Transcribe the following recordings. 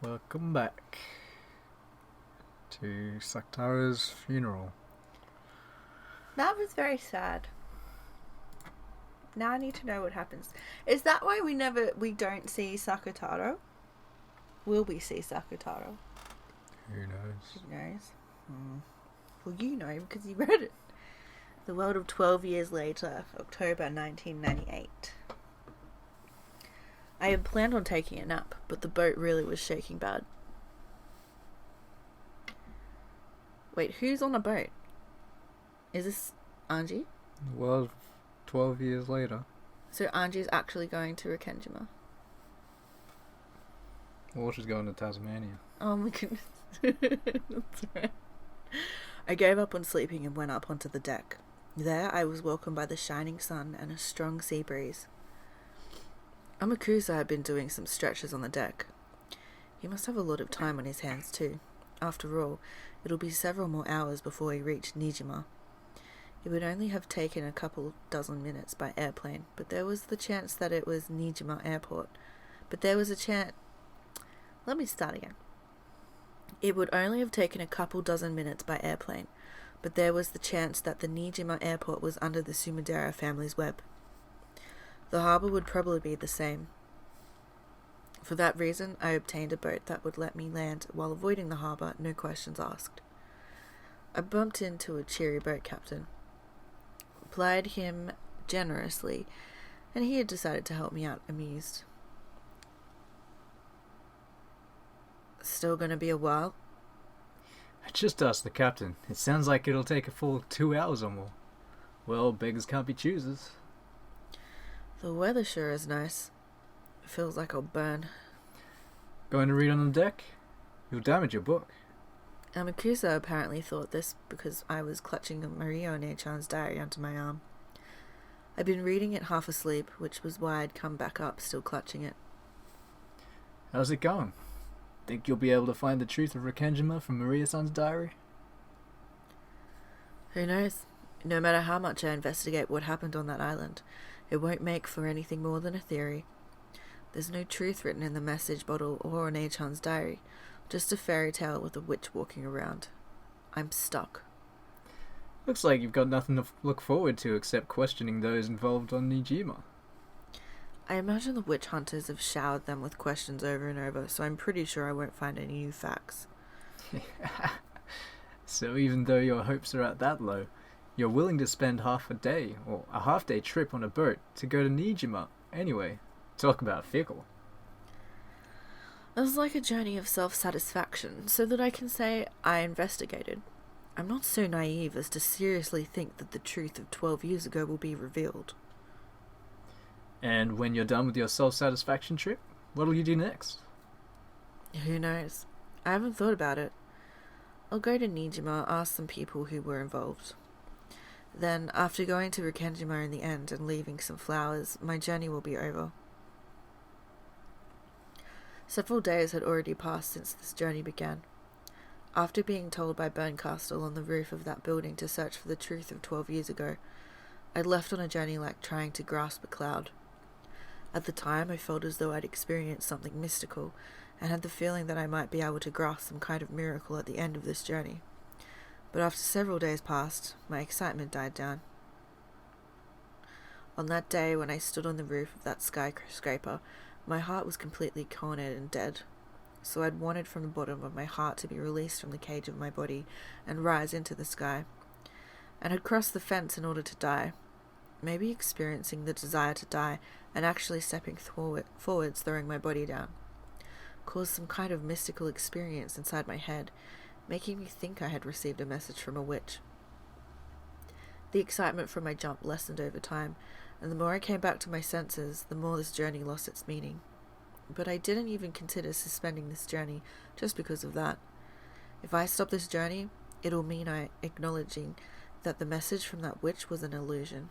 Welcome back to Saktara's funeral. That was very sad. Now I need to know what happens. Is that why we don't see Sakataro? Will we see Sakataro? Who knows? Who knows? Well, you know because you read it. The World of 12 Years Later, October 1998. I had planned on taking a nap, but the boat really was shaking bad. Wait, who's on a boat? Is this Anji? Well, 12 years later. So Anji's actually going to Rikkenjima. Or she's going to Tasmania. Oh my goodness. That's right. I gave up on sleeping and went up onto the deck. There I was welcomed by the shining sun and a strong sea breeze. Amakusa had been doing some stretches on the deck. He must have a lot of time on his hands too. After all, it'll be several more hours before he reached Nijima. It would only have taken a couple dozen minutes by airplane, but there was the chance that it was Nijima Airport. Let me start again. It would only have taken a couple dozen minutes by airplane, but there was the chance that the Nijima Airport was under the Sumidera family's web. The harbour would probably be the same. For that reason, I obtained a boat that would let me land while avoiding the harbour, no questions asked. I bumped into a cheery boat captain, plied him generously, and he had decided to help me out, amused. Still gonna be a while? I just asked the captain. It sounds like it'll take a full 2 hours or more. Well, beggars can't be choosers. The weather sure is nice. It feels like I'll burn. Going to read on the deck? You'll damage your book. Amakusa apparently thought this because I was clutching Mario Ne-chan's diary onto my arm. I'd been reading it half asleep, which was why I'd come back up still clutching it. How's it going? Think you'll be able to find the truth of Rikkenjima from Maria-san's diary? Who knows? No matter how much I investigate what happened on that island, it won't make for anything more than a theory. There's no truth written in the message bottle or on Ne-chan's diary, just a fairy tale with a witch walking around. I'm stuck. Looks like you've got nothing to look forward to except questioning those involved on Nijima. I imagine the witch hunters have showered them with questions over and over, so I'm pretty sure I won't find any new facts. So even though your hopes are at that low, you're willing to spend half a day, or a half-day trip on a boat to go to Nijima. Anyway, talk about fickle. It was like a journey of self-satisfaction, so that I can say I investigated. I'm not so naive as to seriously think that the truth of 12 years ago will be revealed. And when you're done with your self-satisfaction trip, what'll you do next? Who knows? I haven't thought about it. I'll go to Nijima, ask some people who were involved. Then, after going to Rikkenjima in the end and leaving some flowers, my journey will be over. Several days had already passed since this journey began. After being told by Berncastle on the roof of that building to search for the truth of 12 years ago, I'd left on a journey like trying to grasp a cloud. At the time, I felt as though I'd experienced something mystical, and had the feeling that I might be able to grasp some kind of miracle at the end of this journey. But after several days passed, my excitement died down. On that day, when I stood on the roof of that skyscraper, my heart was completely cornered and dead. So I'd wanted from the bottom of my heart to be released from the cage of my body and rise into the sky, and had crossed the fence in order to die. Maybe experiencing the desire to die and actually stepping forwards, throwing my body down, caused some kind of mystical experience inside my head, making me think I had received a message from a witch. The excitement from my jump lessened over time, and the more I came back to my senses, the more this journey lost its meaning. But I didn't even consider suspending this journey just because of that. If I stop this journey, it'll mean I acknowledging that the message from that witch was an illusion,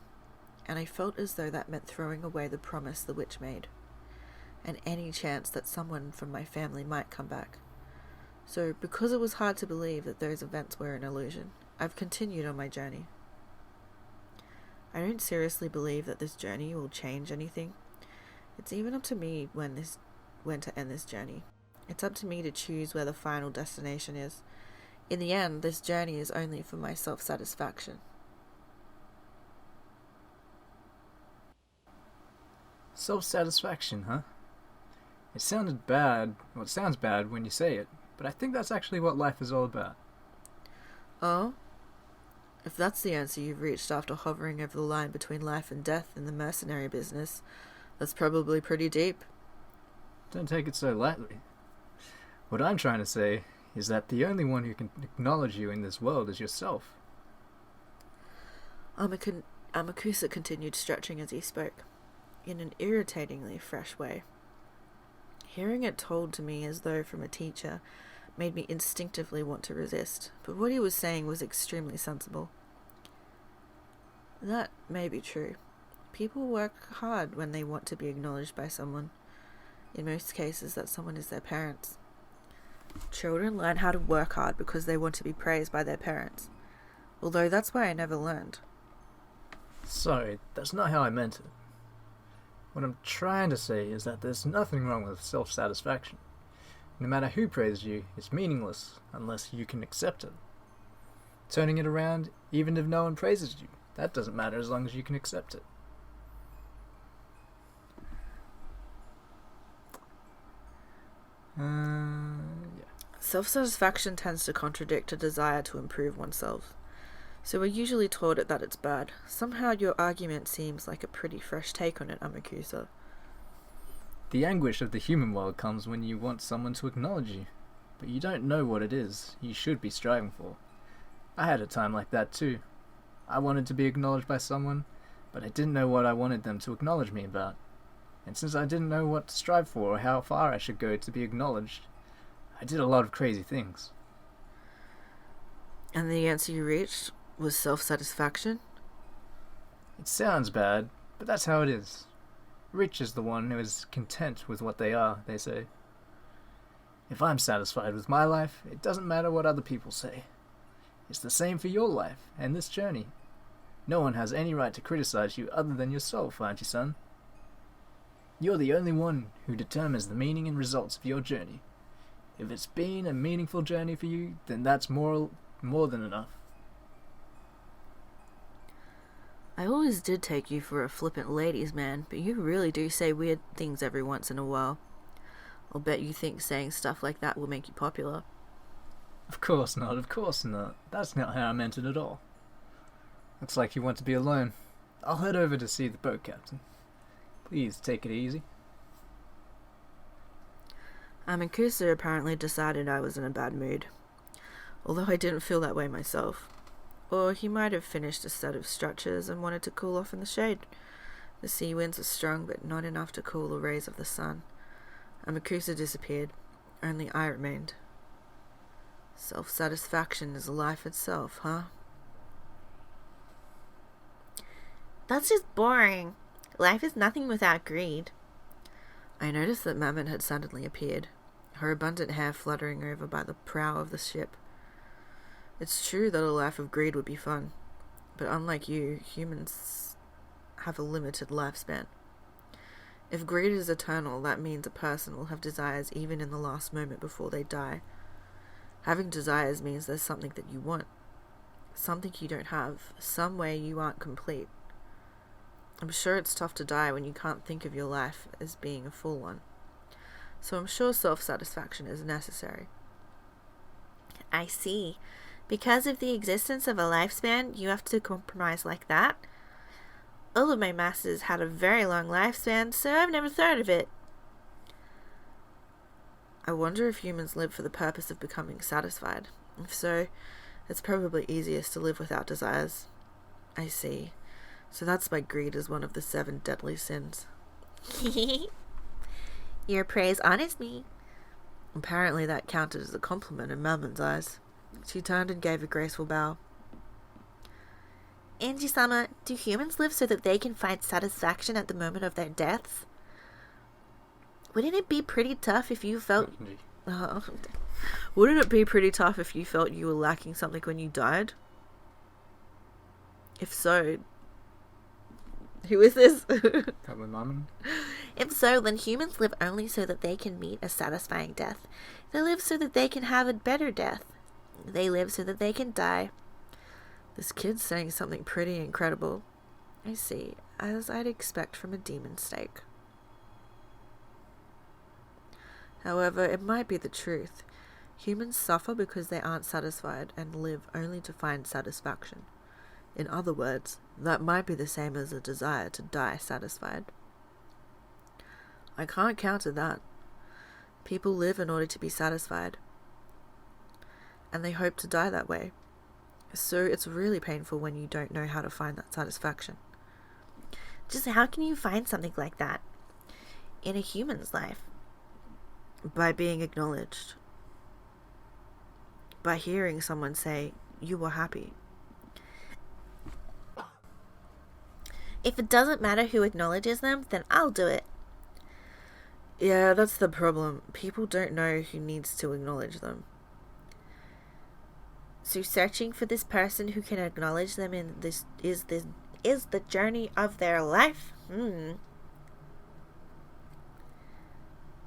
and I felt as though that meant throwing away the promise the witch made, and any chance that someone from my family might come back. So, because it was hard to believe that those events were an illusion, I've continued on my journey. I don't seriously believe that this journey will change anything. It's even up to me when to end this journey. It's up to me to choose where the final destination is. In the end, this journey is only for my self-satisfaction. Self-satisfaction, huh? It sounded bad, well, it sounds bad when you say it, but I think that's actually what life is all about. Oh? If that's the answer you've reached after hovering over the line between life and death in the mercenary business, that's probably pretty deep. Don't take it so lightly. What I'm trying to say is that the only one who can acknowledge you in this world is yourself. Amakusa continued stretching as he spoke, in an irritatingly fresh way. Hearing it told to me as though from a teacher made me instinctively want to resist, but what he was saying was extremely sensible. That may be true. People work hard when they want to be acknowledged by someone. In most cases, that someone is their parents. Children learn how to work hard because they want to be praised by their parents. Although that's why I never learned. Sorry, that's not how I meant it. What I'm trying to say is that there's nothing wrong with self-satisfaction. No matter who praises you, it's meaningless unless you can accept it. Turning it around, even if no one praises you, that doesn't matter as long as you can accept it. Yeah. Self-satisfaction tends to contradict a desire to improve oneself. So we're usually taught that it's bad. Somehow your argument seems like a pretty fresh take on it, Amakusa. The anguish of the human world comes when you want someone to acknowledge you, but you don't know what it is you should be striving for. I had a time like that too. I wanted to be acknowledged by someone, but I didn't know what I wanted them to acknowledge me about. And since I didn't know what to strive for or how far I should go to be acknowledged, I did a lot of crazy things. And the answer you reached was self-satisfaction? It sounds bad, but that's how it is. Rich is the one who is content with what they are, they say. If I'm satisfied with my life, it doesn't matter what other people say. It's the same for your life and this journey. No one has any right to criticize you other than yourself, aren't you, son? You're the only one who determines the meaning and results of your journey. If it's been a meaningful journey for you, then that's more than enough. I always did take you for a flippant ladies' man, but you really do say weird things every once in a while. I'll bet you think saying stuff like that will make you popular. Of course not, of course not. That's not how I meant it at all. Looks like you want to be alone. I'll head over to see the boat captain. Please take it easy. Amakusa apparently decided I was in a bad mood, although I didn't feel that way myself. Or he might have finished a set of stretches and wanted to cool off in the shade. The sea winds were strong, but not enough to cool the rays of the sun. Amakusa disappeared. Only I remained. Self-satisfaction is life itself, huh? That's just boring. Life is nothing without greed. I noticed that Mammon had suddenly appeared, her abundant hair fluttering over by the prow of the ship. It's true that a life of greed would be fun, but unlike you, humans have a limited lifespan. If greed is eternal, that means a person will have desires even in the last moment before they die. Having desires means there's something that you want, something you don't have, some way you aren't complete. I'm sure it's tough to die when you can't think of your life as being a full one. So I'm sure self-satisfaction is necessary. I see. Because of the existence of a lifespan, you have to compromise like that? All of my masters had a very long lifespan, so I've never thought of it. I wonder if humans live for the purpose of becoming satisfied. If so, it's probably easiest to live without desires. I see. So that's why greed is one of the 7 deadly sins. Your praise honors me. Apparently that counted as a compliment in Mammon's eyes. She turned and gave a graceful bow. Angie-sama, do humans live so that they can find satisfaction at the moment of their deaths? Wouldn't it be pretty tough if you felt... Wouldn't it be pretty tough if you felt you were lacking something when you died? If so, Who is this? Probably Mammon. If so, then humans live only so that they can meet a satisfying death. They live so that they can have a better death. They live so that they can die. This kid's saying something pretty incredible. I see, as I'd expect from a demon stake. However, it might be the truth. Humans suffer because they aren't satisfied and live only to find satisfaction. In other words, that might be the same as a desire to die satisfied. I can't counter that. People live in order to be satisfied, and they hope to die that way. So it's really painful when you don't know how to find that satisfaction. Just how can you find something like that in a human's life? By being acknowledged. By hearing someone say, you were happy. If it doesn't matter who acknowledges them, then I'll do it. Yeah, that's the problem. People don't know who needs to acknowledge them. So searching for this person who can acknowledge them in this is the journey of their life.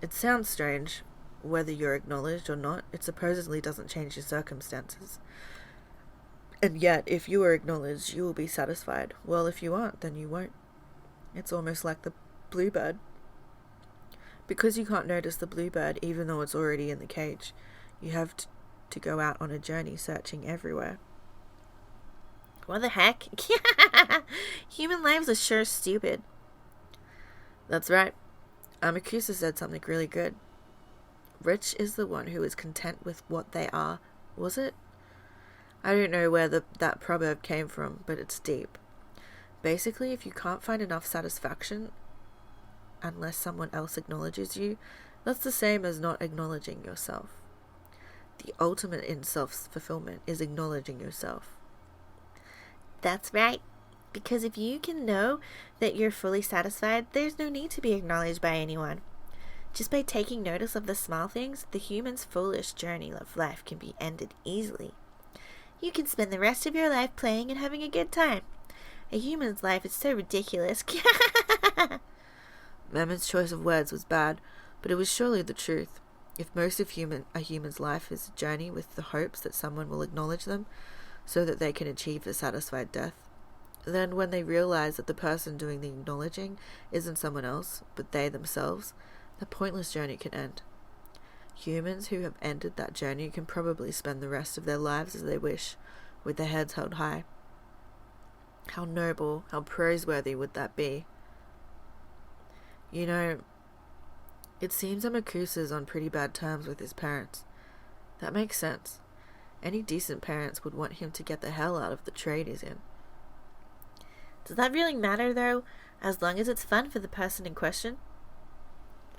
It sounds strange. Whether you're acknowledged or not, it supposedly doesn't change your circumstances. And yet, if you are acknowledged, you will be satisfied. Well, if you aren't, then you won't. It's almost like the bluebird. Because you can't notice the bluebird even though it's already in the cage, you have to go out on a journey searching everywhere. What the heck? Human lives are sure stupid. That's right. Amakusa said something really good. Rich is the one who is content with what they are. Was it? I don't know where that proverb came from, but it's deep. Basically, if you can't find enough satisfaction unless someone else acknowledges you, that's the same as not acknowledging yourself. The ultimate in self-fulfillment is acknowledging yourself. That's right. Because if you can know that you're fully satisfied, there's no need to be acknowledged by anyone. Just by taking notice of the small things, the human's foolish journey of life can be ended easily. You can spend the rest of your life playing and having a good time. A human's life is so ridiculous. Memmon's choice of words was bad, but it was surely the truth. If most of a human's life is a journey with the hopes that someone will acknowledge them so that they can achieve a satisfied death, then when they realize that the person doing the acknowledging isn't someone else, but they themselves, the pointless journey can end. Humans who have ended that journey can probably spend the rest of their lives as they wish, with their heads held high. How noble, how praiseworthy would that be? You know, it seems Amakusa's on pretty bad terms with his parents. That makes sense. Any decent parents would want him to get the hell out of the trade he's in. Does that really matter, though, as long as it's fun for the person in question?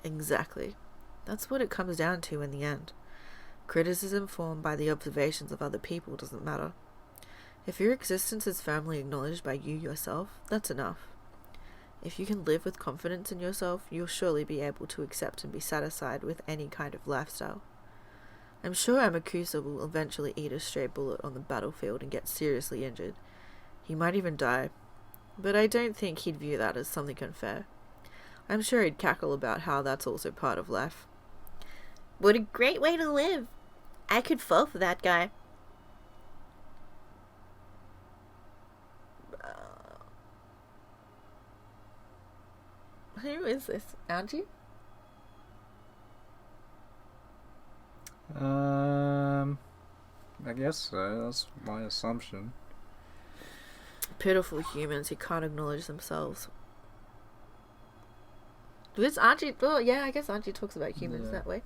Exactly. That's what it comes down to in the end. Criticism formed by the observations of other people doesn't matter. If your existence is firmly acknowledged by you yourself, that's enough. If you can live with confidence in yourself, you'll surely be able to accept and be satisfied with any kind of lifestyle. I'm sure Amakusa will eventually eat a stray bullet on the battlefield and get seriously injured. He might even die, but I don't think he'd view that as something unfair. I'm sure he'd cackle about how that's also part of life. What a great way to live! I could fall for that guy. Who is this? Angie? I guess so. That's my assumption. Pitiful humans who can't acknowledge themselves. This Archie, well, yeah, I guess Archie talks about humans that way.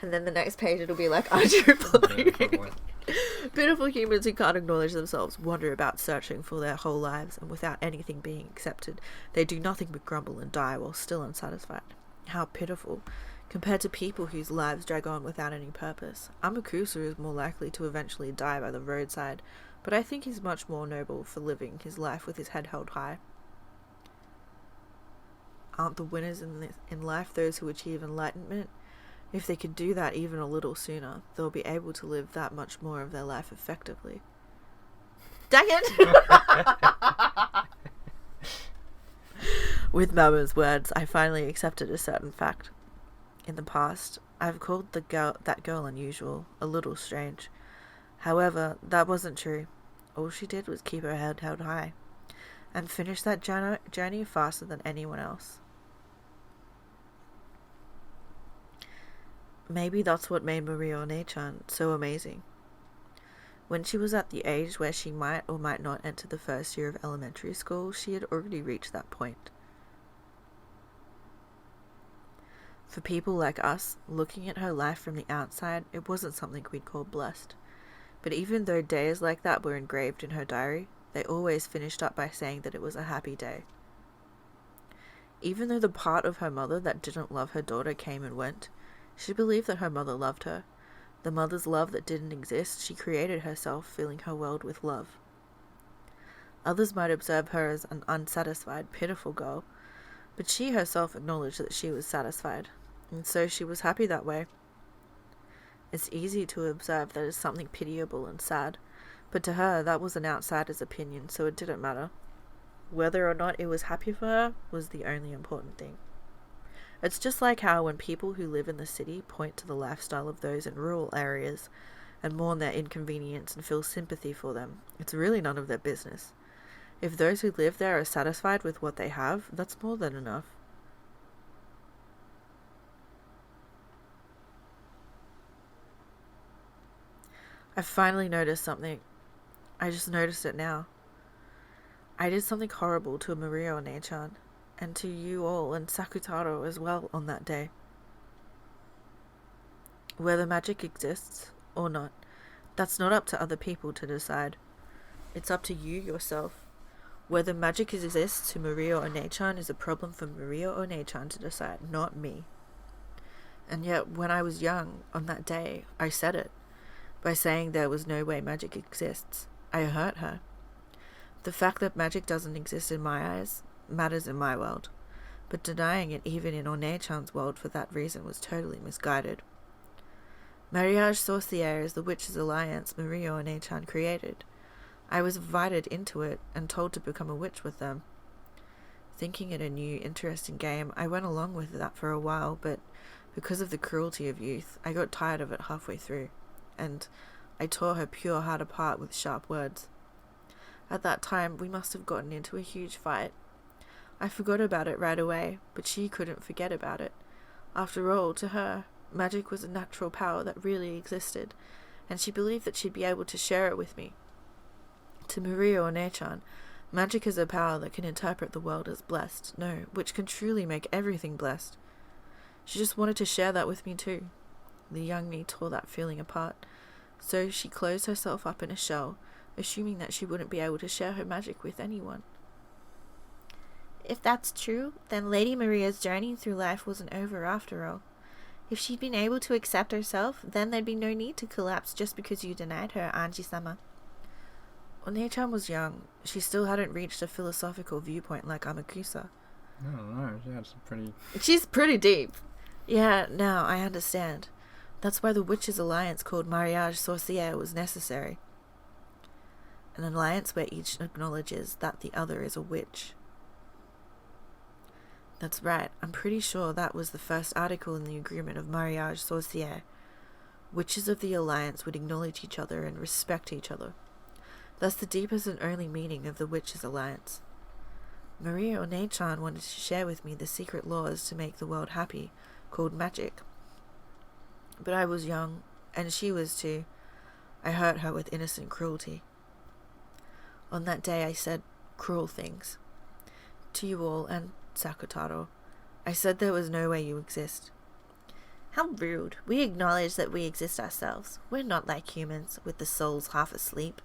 And then the next page it'll be like Archie replying. Pitiful humans who can't acknowledge themselves wander about searching for their whole lives, and without anything being accepted, they do nothing but grumble and die while still unsatisfied. How pitiful, compared to people whose lives drag on without any purpose. Amakusa is more likely to eventually die by the roadside, but I think he's much more noble for living his life with his head held high. Aren't the winners in life those who achieve enlightenment? If they could do that even a little sooner, they'll be able to live that much more of their life effectively. Dang it! With Mama's words, I finally accepted a certain fact. In the past, I've called that girl unusual, a little strange. However, that wasn't true. All she did was keep her head held high, and finish that journey faster than anyone else. Maybe that's what made Maria One-chan so amazing. When she was at the age where she might or might not enter the first year of elementary school, she had already reached that point. For people like us, looking at her life from the outside, it wasn't something we'd call blessed. But even though days like that were engraved in her diary, they always finished up by saying that it was a happy day. Even though the part of her mother that didn't love her daughter came and went, she believed that her mother loved her. The mother's love that didn't exist, she created herself, filling her world with love. Others might observe her as an unsatisfied, pitiful girl, but she herself acknowledged that she was satisfied, and so she was happy that way. It's easy to observe that as something pitiable and sad, but to her that was an outsider's opinion, so it didn't matter. Whether or not it was happy for her was the only important thing. It's just like how when people who live in the city point to the lifestyle of those in rural areas and mourn their inconvenience and feel sympathy for them, it's really none of their business. If those who live there are satisfied with what they have, that's more than enough. I finally noticed something. I just noticed it now. I did something horrible to Maria One-chan, and to you all and Sakutaro as well on that day. Whether magic exists or not, that's not up to other people to decide. It's up to you yourself. Whether magic exists to Maria One-chan is a problem for Maria One-chan to decide, not me. And yet, when I was young, on that day, I said it. By saying there was no way magic exists, I hurt her. The fact that magic doesn't exist in my eyes matters in my world, but denying it even in One-chan's world for that reason was totally misguided. Mariage Sorcière is the Witches' Alliance Maria One-chan created. I was invited into it and told to become a witch with them. Thinking it a new, interesting game, I went along with that for a while, but because of the cruelty of youth, I got tired of it halfway through, and I tore her pure heart apart with sharp words. At that time, we must have gotten into a huge fight. I forgot about it right away, but she couldn't forget about it. After all, to her, magic was a natural power that really existed, and she believed that she'd be able to share it with me. To Maria One-chan, magic is a power that can interpret the world as blessed, no, which can truly make everything blessed. She just wanted to share that with me too. The young me tore that feeling apart, so she closed herself up in a shell, assuming that she wouldn't be able to share her magic with anyone. If that's true, then Lady Maria's journey through life wasn't over after all. If she'd been able to accept herself, then there'd be no need to collapse just because you denied her, Anji-sama. One-chan was young. She still hadn't reached a philosophical viewpoint like Amakusa. I don't know, She's pretty deep. Yeah, now I understand. That's why the Witches' Alliance called Mariage Sorcière was necessary. An alliance where each acknowledges that the other is a witch. That's right, I'm pretty sure that was the first article in the agreement of Mariage Sorcière. Witches of the alliance would acknowledge each other and respect each other. That's the deepest and only meaning of the Witches' Alliance. Maria One-chan wanted to share with me the secret laws to make the world happy, called magic. But I was young, and she was too. I hurt her with innocent cruelty. On that day I said cruel things. To you all, and Sakutaro, I said there was no way you exist. How rude. We acknowledge that we exist ourselves. We're not like humans, with the souls half asleep.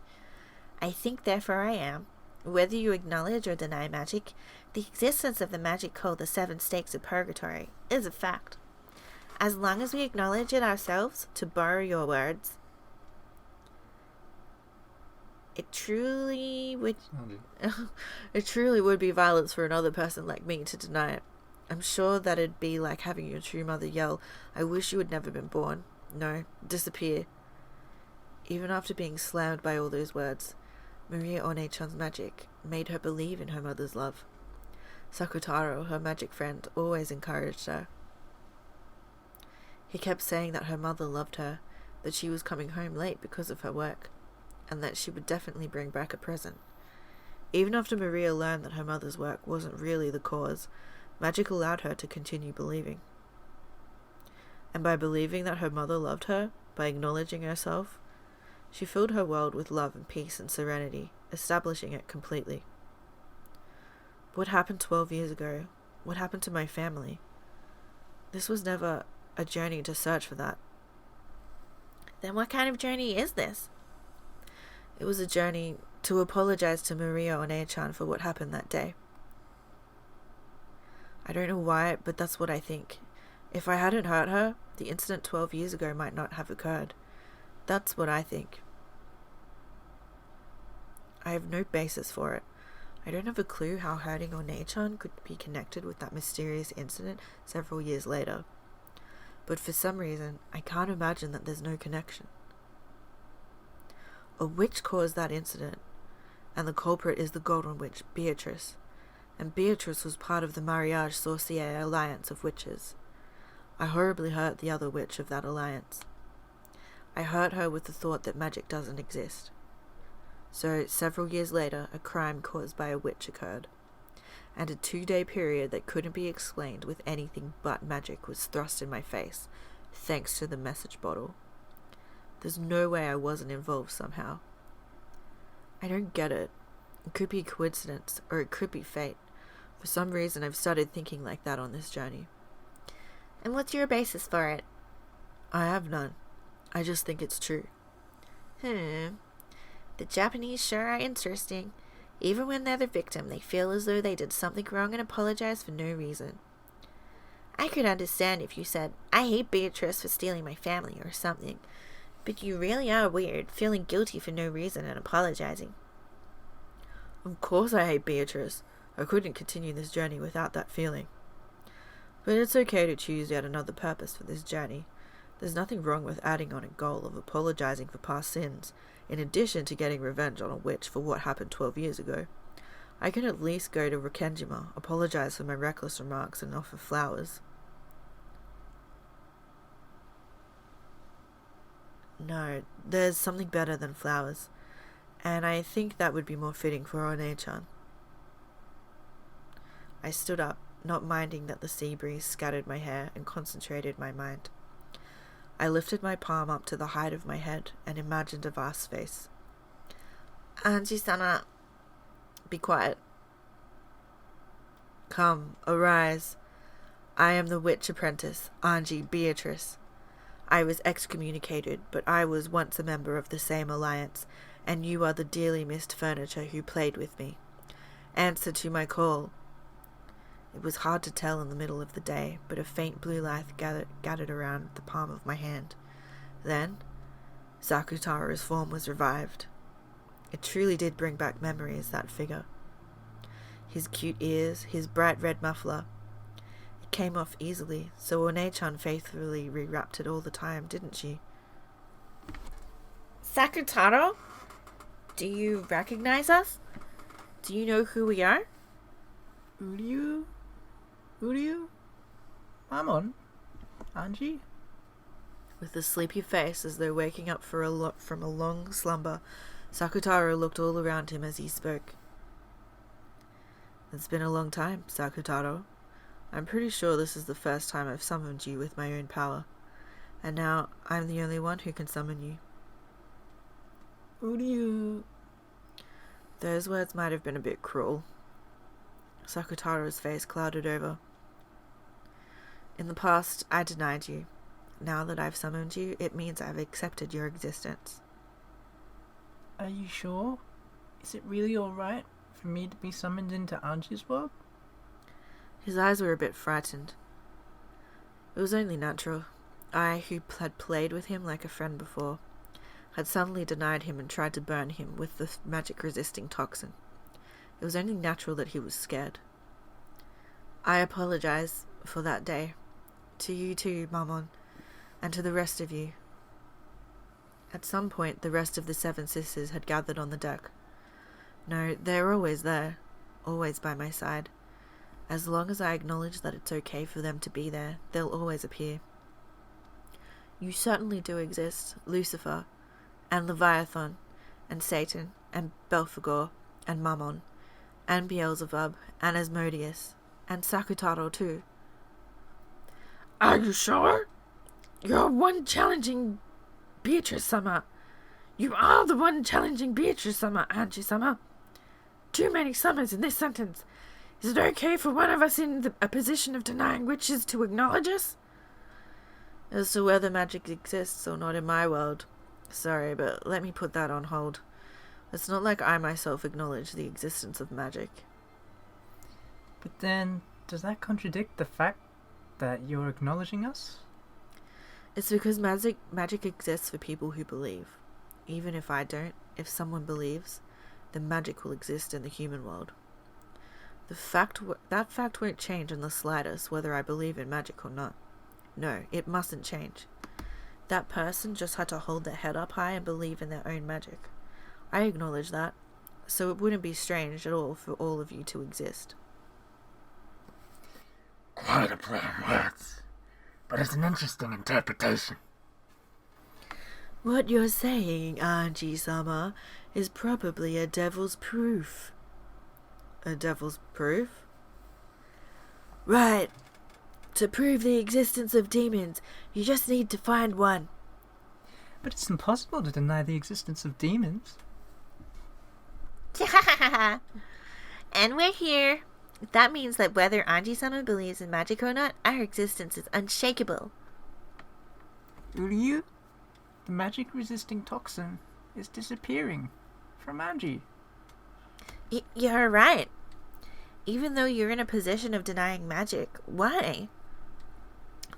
I think, therefore I am. Whether you acknowledge or deny magic, the existence of the magic called the Seven Stakes of Purgatory is a fact. As long as we acknowledge it ourselves, to borrow your words, it truly would be violence for another person like me to deny it. I'm sure that it'd be like having your true mother yell, "I wish you had never been born." No, disappear. Even after being slammed by all those words, Maria One-chan's magic made her believe in her mother's love. Sakutaro, her magic friend, always encouraged her. He kept saying that her mother loved her, that she was coming home late because of her work, and that she would definitely bring back a present. Even after Maria learned that her mother's work wasn't really the cause, magic allowed her to continue believing. And by believing that her mother loved her, by acknowledging herself, she filled her world with love and peace and serenity, establishing it completely. What happened 12 years ago? What happened to my family? This was never a journey to search for that. Then what kind of journey is this? It was a journey to apologize to Maria One-chan for what happened that day. I don't know why, but that's what I think. If I hadn't hurt her, the incident 12 years ago might not have occurred. That's what I think. I have no basis for it. I don't have a clue how hurting One-chan could be connected with that mysterious incident several years later. But for some reason, I can't imagine that there's no connection. A witch caused that incident, and the culprit is the Golden Witch, Beatrice. And Beatrice was part of the Mariage Sorcier alliance of witches. I horribly hurt the other witch of that alliance. I hurt her with the thought that magic doesn't exist. So, several years later, a crime caused by a witch occurred, and a 2-day period that couldn't be explained with anything but magic was thrust in my face, thanks to the message bottle. There's no way I wasn't involved somehow. I don't get it. It could be coincidence, or it could be fate. For some reason, I've started thinking like that on this journey. And what's your basis for it? I have none. I just think it's true. The Japanese sure are interesting. Even when they're the victim, they feel as though they did something wrong and apologize for no reason. I could understand if you said, I hate Beatrice for stealing my family or something. But you really are weird, feeling guilty for no reason and apologizing. Of course I hate Beatrice. I couldn't continue this journey without that feeling. But it's okay to choose yet another purpose for this journey. There's nothing wrong with adding on a goal of apologizing for past sins, in addition to getting revenge on a witch for what happened 12 years ago. I can at least go to Rikkenjima, apologize for my reckless remarks, and offer flowers. No, there's something better than flowers, and I think that would be more fitting for One-chan. I stood up, not minding that the sea breeze scattered my hair, and concentrated my mind. I lifted my palm up to the height of my head and imagined a vast face. Anji-sama, be quiet. Come, arise. I am the witch apprentice, Anji Beatrice. I was excommunicated, but I was once a member of the same alliance, and you are the dearly missed furniture who played with me. Answer to my call. It was hard to tell in the middle of the day, but a faint blue light gathered around the palm of my hand. Then, Sakutaro's form was revived. It truly did bring back memories, that figure. His cute ears, his bright red muffler. It came off easily, so One-chan faithfully rewrapped it all the time, didn't she? Sakutaro? Do you recognize us? Do you know who we are? Uryu? Mamon? Anji? With a sleepy face as though waking up from a long slumber, Sakutaro looked all around him as he spoke. It's been a long time, Sakutaro. I'm pretty sure this is the first time I've summoned you with my own power, and now I'm the only one who can summon you. Uryu? Those words might have been a bit cruel. Sakutaro's face clouded over. In the past, I denied you. Now that I've summoned you, it means I've accepted your existence. Are you sure? Is it really alright for me to be summoned into Anji's world? His eyes were a bit frightened. It was only natural. I, who had played with him like a friend before, had suddenly denied him and tried to burn him with the magic-resisting toxin. It was only natural that he was scared. I apologize for that day. To you too, Mamon, and to the rest of you. At some point, the rest of the 7 sisters had gathered on the deck. No, they were always there, always by my side. As long as I acknowledge that it's okay for them to be there, they'll always appear. You certainly do exist, Lucifer, and Leviathan, and Satan, and Belphegor, and Mammon, and Beelzebub, and Asmodeus, and Sakutaro too. Are you sure? You're one challenging Beatrice Summer. You are the one challenging Beatrice Summer, aren't you, Summer? Too many summers in this sentence. Is it okay for one of us in a position of denying witches to acknowledge us? As to whether magic exists or not in my world, sorry, but let me put that on hold. It's not like I myself acknowledge the existence of magic. But then, does that contradict the fact that you're acknowledging us? It's because magic exists for people who believe. Even if I don't, if someone believes, then magic will exist in the human world. That fact won't change in the slightest whether I believe in magic or not. No, it mustn't change. That person just had to hold their head up high and believe in their own magic. I acknowledge that, so it wouldn't be strange at all for all of you to exist. Quite a play on words, but it's an interesting interpretation. What you're saying, Anji-sama, is probably a devil's proof. A devil's proof? Right. To prove the existence of demons, you just need to find one. But it's impossible to deny the existence of demons. And we're here. That means that whether Anji-sama believes in magic or not, our existence is unshakable. Uryu, the magic-resisting toxin is disappearing from Anji. You're right. Even though you're in a position of denying magic, why?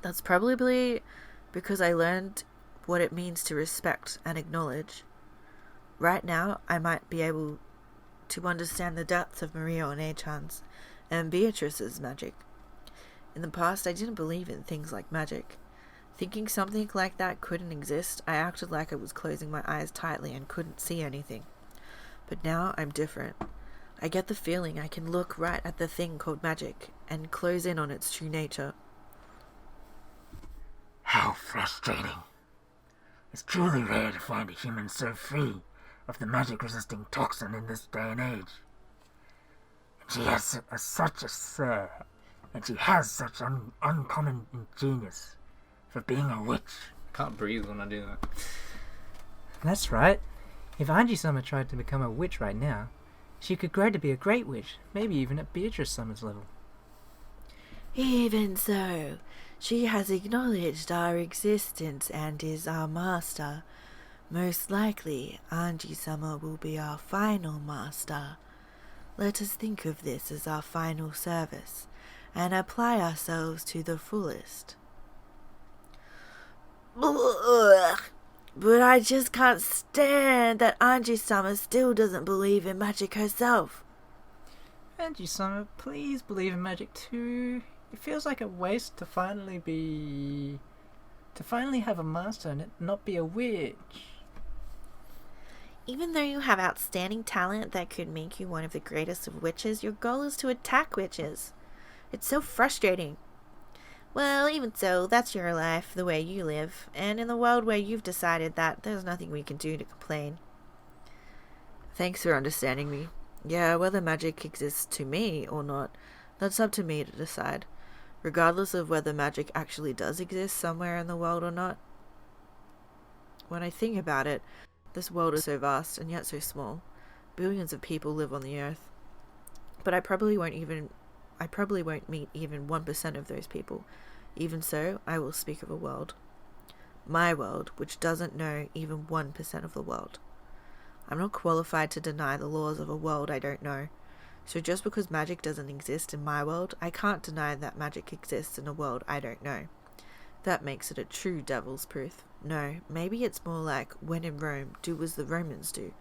That's probably because I learned what it means to respect and acknowledge. Right now, I might be able to understand the depths of Maria One-chan's and Beatrice's magic. In the past, I didn't believe in things like magic. Thinking something like that couldn't exist, I acted like I was closing my eyes tightly and couldn't see anything. But now I'm different. I get the feeling I can look right at the thing called magic and close in on its true nature. How frustrating. It's truly rare to find a human so free of the magic-resisting toxin in this day and age. And she has such uncommon genius for being a witch. I can't breathe when I do that. That's right. If Anji-sama tried to become a witch right now, she could grow to be a great witch, maybe even at Beatrice Summer's level. Even so, she has acknowledged our existence and is our master. Most likely, Anji-sama will be our final master. Let us think of this as our final service, and apply ourselves to the fullest. But I just can't stand that Anji-sama still doesn't believe in magic herself. Anji-sama, please believe in magic too. It feels like a waste to finally have a master and it not be a witch. Even though you have outstanding talent that could make you one of the greatest of witches, your goal is to attack witches. It's so frustrating. Well, even so, that's your life, the way you live, and in the world where you've decided that there's nothing we can do to complain. Thanks for understanding me. Yeah, whether magic exists to me or not, that's up to me to decide, regardless of whether magic actually does exist somewhere in the world or not. When I think about it, this world is so vast and yet so small. Billions of people live on the earth. But I probably won't meet even 1% of those people. Even so, I will speak of a world. My world, which doesn't know even 1% of the world. I'm not qualified to deny the laws of a world I don't know. So just because magic doesn't exist in my world, I can't deny that magic exists in a world I don't know. That makes it a true devil's proof. No, maybe it's more like, when in Rome, do as the Romans do.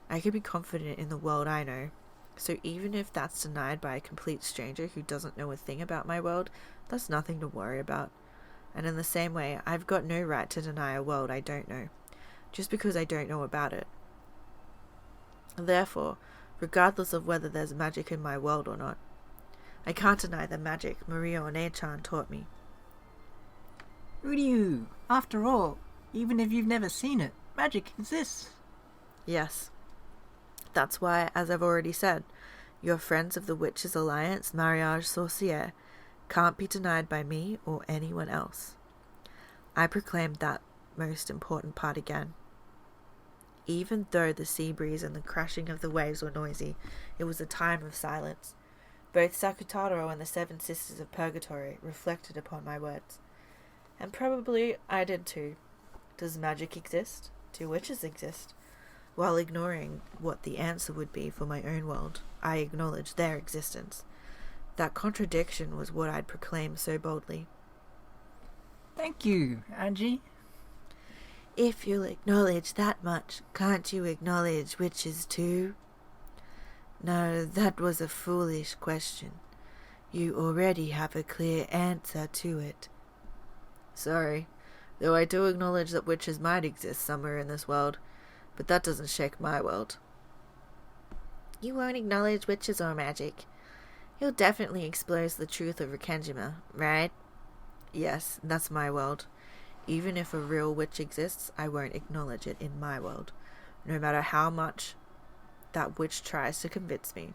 I can be confident in the world I know. So even if that's denied by a complete stranger who doesn't know a thing about my world, that's nothing to worry about. And in the same way, I've got no right to deny a world I don't know, just because I don't know about it. Therefore, regardless of whether there's magic in my world or not, I can't deny the magic Maria One-chan taught me. Uryu, after all, even if you've never seen it, magic exists. Yes. That's why, as I've already said, your friends of the Witches' Alliance, Mariage Sorcière, can't be denied by me or anyone else. I proclaimed that most important part again. Even though the sea breeze and the crashing of the waves were noisy, it was a time of silence. Both Sakutaro and the Seven Sisters of Purgatory reflected upon my words. And probably I did too. Does magic exist? Do witches exist? While ignoring what the answer would be for my own world, I acknowledged their existence. That contradiction was what I'd proclaimed so boldly. Thank you, Angie. If you'll acknowledge that much, can't you acknowledge witches too? No, that was a foolish question. You already have a clear answer to it. Sorry, though I do acknowledge that witches might exist somewhere in this world, but that doesn't shake my world. You won't acknowledge witches or magic. You'll definitely expose the truth of Rikengima, right? Yes, that's my world. Even if a real witch exists, I won't acknowledge it in my world, no matter how much that witch tries to convince me.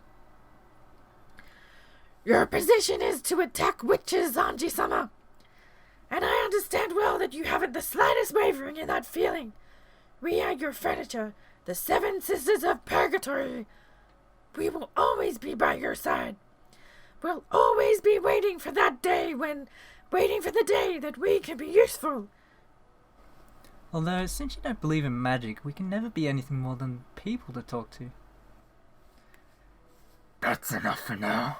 Your position is to attack witches, Anji-sama. And I understand well that you haven't the slightest wavering in that feeling. We are your furniture, the Seven Sisters of Purgatory. We will always be by your side. We'll always be waiting for the day that we can be useful. Although, since you don't believe in magic, we can never be anything more than people to talk to. That's enough for now.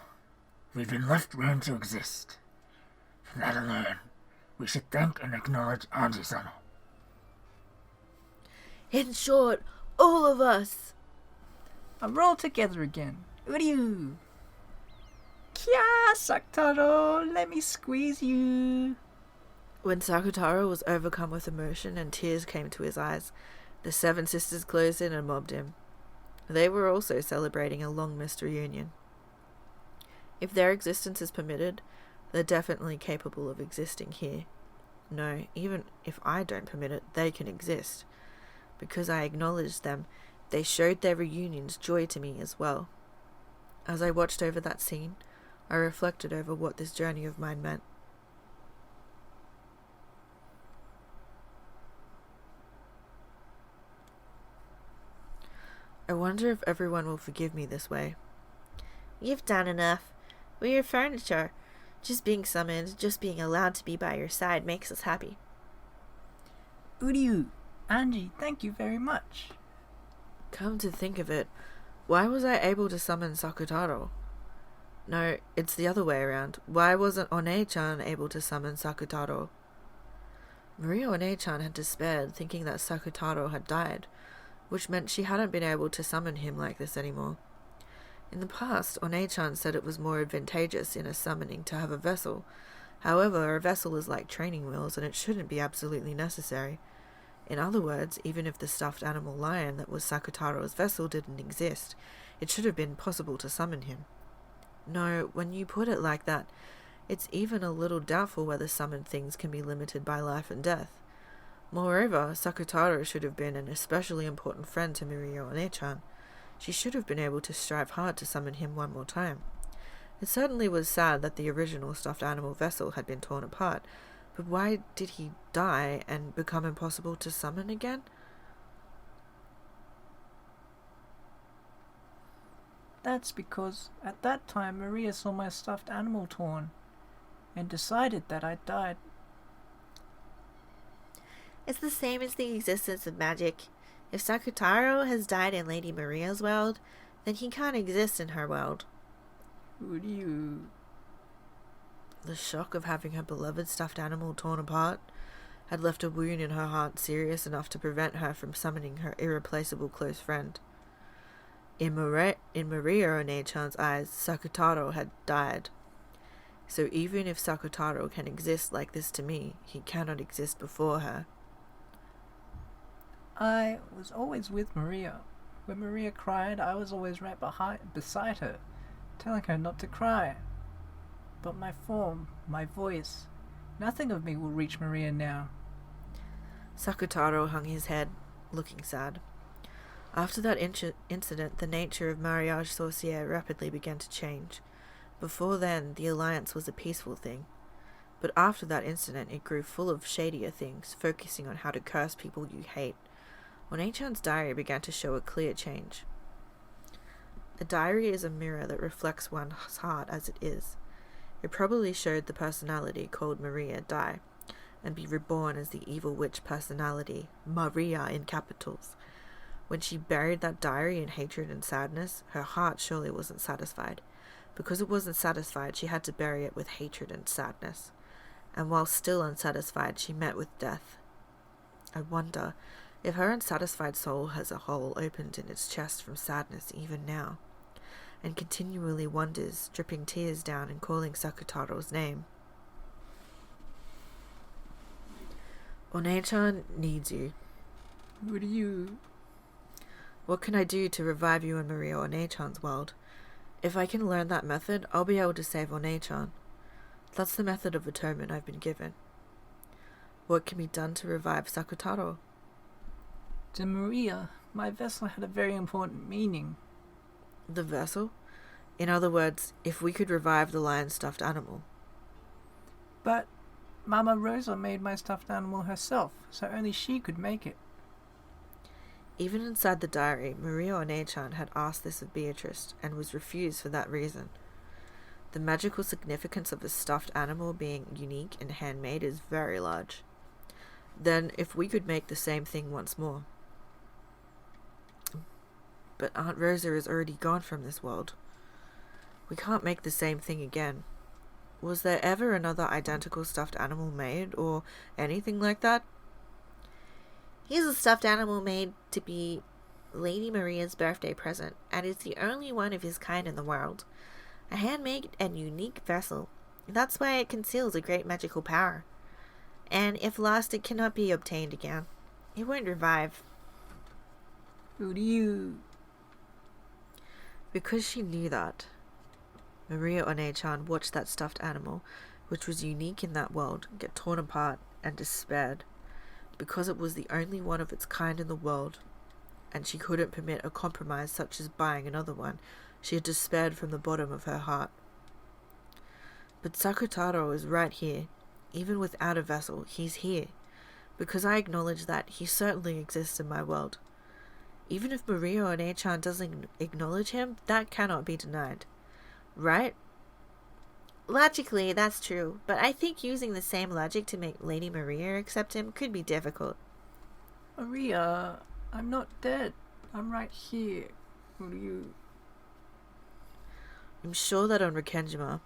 We've been left room to exist. For that alone, we should thank and acknowledge Anji-sama. In short, all of us. And roll together again. Uryu! Kya, Sakutaro, let me squeeze you. When Sakutaro was overcome with emotion and tears came to his eyes, the Seven Sisters closed in and mobbed him. They were also celebrating a long-missed reunion. If their existence is permitted, they're definitely capable of existing here. No, even if I don't permit it, they can exist. Because I acknowledged them, they showed their reunions joy to me as well. As I watched over that scene, I reflected over what this journey of mine meant. I wonder if everyone will forgive me this way. You've done enough. We're your furniture. Just being summoned, just being allowed to be by your side makes us happy. Uryu, Angie, thank you very much. Come to think of it, why was I able to summon Sakutaro? No, it's the other way around. Why wasn't One-chan able to summon Sakutaro? Maria One-chan had despaired, thinking that Sakutaro had died, which meant she hadn't been able to summon him like this anymore. In the past, One-chan said it was more advantageous in a summoning to have a vessel. However, a vessel is like training wheels and it shouldn't be absolutely necessary. In other words, even if the stuffed animal lion that was Sakutaro's vessel didn't exist, it should have been possible to summon him. No, when you put it like that, it's even a little doubtful whether summoned things can be limited by life and death. Moreover, Sakutaro should have been an especially important friend to Mirio One-chan. She should have been able to strive hard to summon him one more time. It certainly was sad that the original stuffed animal vessel had been torn apart, but why did he die and become impossible to summon again? That's because at that time Maria saw my stuffed animal torn and decided that I died. It's the same as the existence of magic. If Sakutaro has died in Lady Maria's world, then he can't exist in her world. Uryu. The shock of having her beloved stuffed animal torn apart had left a wound in her heart serious enough to prevent her from summoning her irreplaceable close friend. In Maria One-chan's eyes, Sakutaro had died. So even if Sakutaro can exist like this to me, he cannot exist before her. I was always with Maria. When Maria cried, I was always right beside her, telling her not to cry. But my form, my voice, nothing of me will reach Maria now. Sakutaro hung his head, looking sad. After that incident, the nature of Mariage Sorcière rapidly began to change. Before then, the alliance was a peaceful thing. But after that incident, it grew full of shadier things, focusing on how to curse people you hate. One-chan's diary began to show a clear change. A diary is a mirror that reflects one's heart as it is. It probably showed the personality called Maria die, and be reborn as the evil witch personality, Maria in capitals. When she buried that diary in hatred and sadness, her heart surely wasn't satisfied. Because it wasn't satisfied, she had to bury it with hatred and sadness. And while still unsatisfied, she met with death. I wonder if her unsatisfied soul has a hole opened in its chest from sadness even now, and continually wanders, dripping tears down and calling Sakutaro's name. One-chan needs you. Who do you... What can I do to revive you in Maria One-chan's world? If I can learn that method, I'll be able to save One-chan. That's the method of atonement I've been given. What can be done to revive Sakutaro? To Maria, my vessel had a very important meaning. The vessel? In other words, if we could revive the lion-stuffed animal. But Mama Rosa made my stuffed animal herself, so only she could make it. Even inside the diary, Maria One-chan had asked this of Beatrice, and was refused for that reason. The magical significance of a stuffed animal being unique and handmade is very large. Then, if we could make the same thing once more. But Aunt Rosa is already gone from this world. We can't make the same thing again. Was there ever another identical stuffed animal made, or anything like that? Here's a stuffed animal made to be Lady Maria's birthday present, and is the only one of his kind in the world. A handmade and unique vessel. That's why it conceals a great magical power. And if lost, it cannot be obtained again. It won't revive. Who do you... Because she knew that, Maria One-chan watched that stuffed animal, which was unique in that world, get torn apart and despaired, because it was the only one of its kind in the world, and she couldn't permit a compromise such as buying another one. She had despaired from the bottom of her heart. But Sakutaro is right here. Even without a vessel, he's here, because I acknowledge that he certainly exists in my world. Even if Maria One-chan doesn't acknowledge him, that cannot be denied. Right? Logically, that's true, but I think using the same logic to make Lady Maria accept him could be difficult. Maria, I'm not dead. I'm right here. Who do you... I'm sure that on Rikkenjima,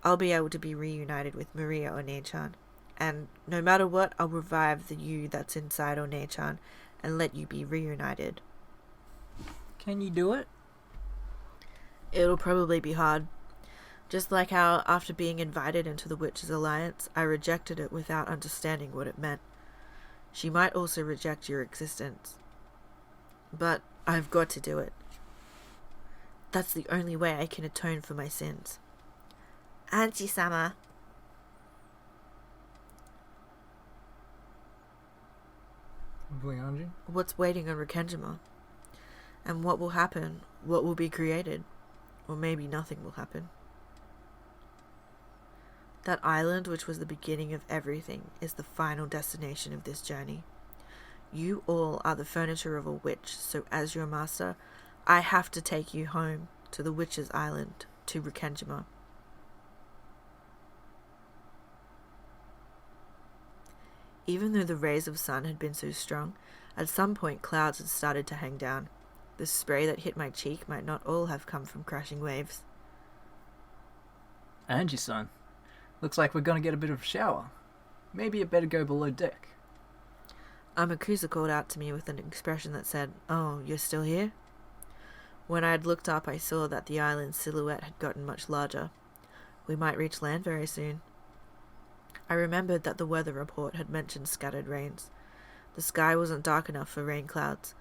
I'll be able to be reunited with Maria One-chan, and no matter what, I'll revive the you that's inside One-chan and let you be reunited. Can you do it? It'll probably be hard. Just like how, after being invited into the Witches' Alliance, I rejected it without understanding what it meant. She might also reject your existence. But I've got to do it. That's the only way I can atone for my sins. Auntie-sama. Anji? What's waiting on Rikkenjima? And what will happen? What will be created? Or maybe nothing will happen. That island, which was the beginning of everything, is the final destination of this journey. You all are the furniture of a witch, so as your master, I have to take you home to the Witch's Island, to Rikkenjima. Even though the rays of sun had been so strong, at some point clouds had started to hang down. The spray that hit my cheek might not all have come from crashing waves. Angie-san, looks like we're gonna get a bit of a shower. Maybe you better go below deck. Amakusa called out to me with an expression that said, "Oh, you're still here?" When I had looked up, I saw that the island's silhouette had gotten much larger. We might reach land very soon. I remembered that the weather report had mentioned scattered rains. The sky wasn't dark enough for rain clouds.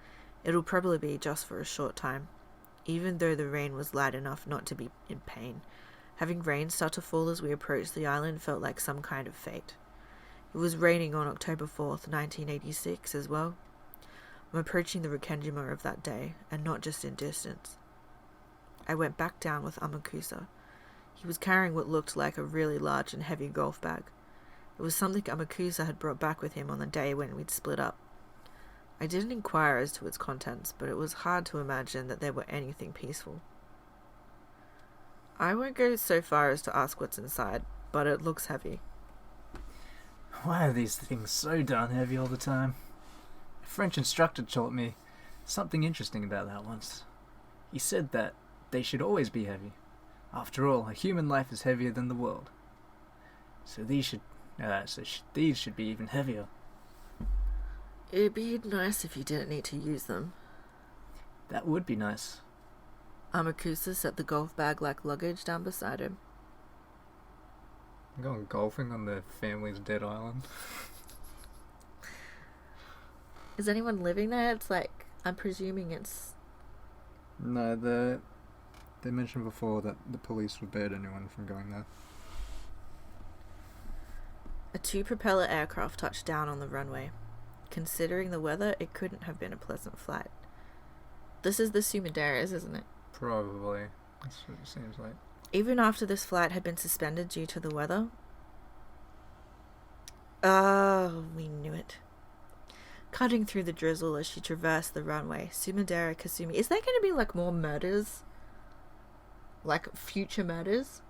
It'll probably be just for a short time, even though the rain was light enough not to be in pain, Having rain start to fall as we approached the island felt like some kind of fate. It was raining on October 4th, 1986 as well. I'm approaching the Rikkenjima of that day, and not just in distance. I went back down with Amakusa. He was carrying what looked like a really large and heavy golf bag. It was something Amakusa had brought back with him on the day when we'd split up. I didn't inquire as to its contents, but it was hard to imagine that they were anything peaceful. I won't go so far as to ask what's inside, but it looks heavy. Why are these things so darn heavy all the time? A French instructor taught me something interesting about that once. He said that they should always be heavy. After all, a human life is heavier than the world. So these should be even heavier. It'd be nice if you didn't need to use them. That would be nice. Amakusa set the golf bag like luggage down beside him. I'm going golfing on the family's dead island. Is anyone living there? It's like, I'm presuming it's... No, they mentioned before that the police would ban anyone from going there. A 2-propeller aircraft touched down on the runway. Considering the weather, it couldn't have been a pleasant flight. This is the Sumideras, isn't it? Probably. That's what it seems like. Even after this flight had been suspended due to the weather... Oh, we knew it. Cutting through the drizzle as she traversed the runway, Sumidera Kasumi... Is there going to be, like, more murders? Like, future murders?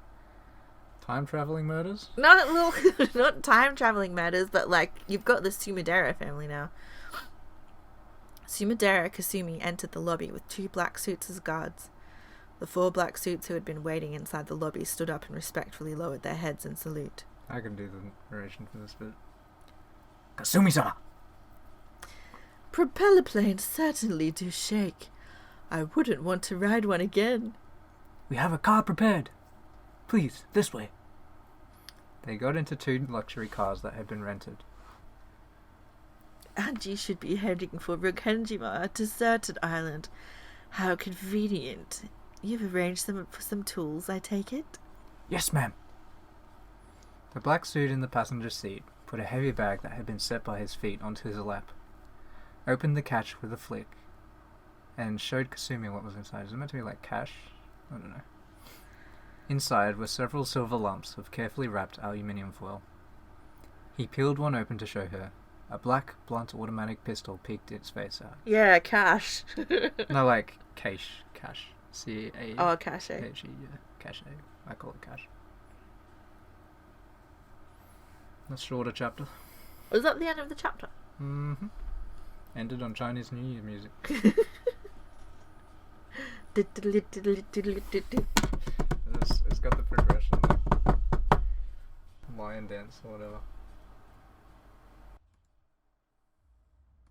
Time-traveling murders? Not time-traveling murders, but, like, you've got the Sumidera family now. Sumidera Kasumi entered the lobby with 2 black suits as guards. The 4 black suits who had been waiting inside the lobby stood up and respectfully lowered their heads in salute. I can do the narration for this bit. Kasumi-sama! Propeller planes certainly do shake. I wouldn't want to ride one again. We have a car prepared. Please, this way. They got into 2 luxury cars that had been rented. Angie should be heading for Rikkenjima, a deserted island. How convenient. You've arranged them for some tools, I take it? Yes, ma'am. The black suit in the passenger seat put a heavy bag that had been set by his feet onto his lap, opened the catch with a flick, and showed Kasumi what was inside. Is it meant to be like cash? I don't know. Inside were several silver lumps of carefully wrapped aluminium foil. He peeled one open to show her. A black, blunt automatic pistol peeked its face out. Yeah, cash. No, like, cash. C-A... Oh, cache. H-E, yeah. Cache. I call it cash. A shorter chapter. Was that the end of the chapter? Mm-hmm. Ended on Chinese New Year music. It's got the progression, like lion dance or whatever.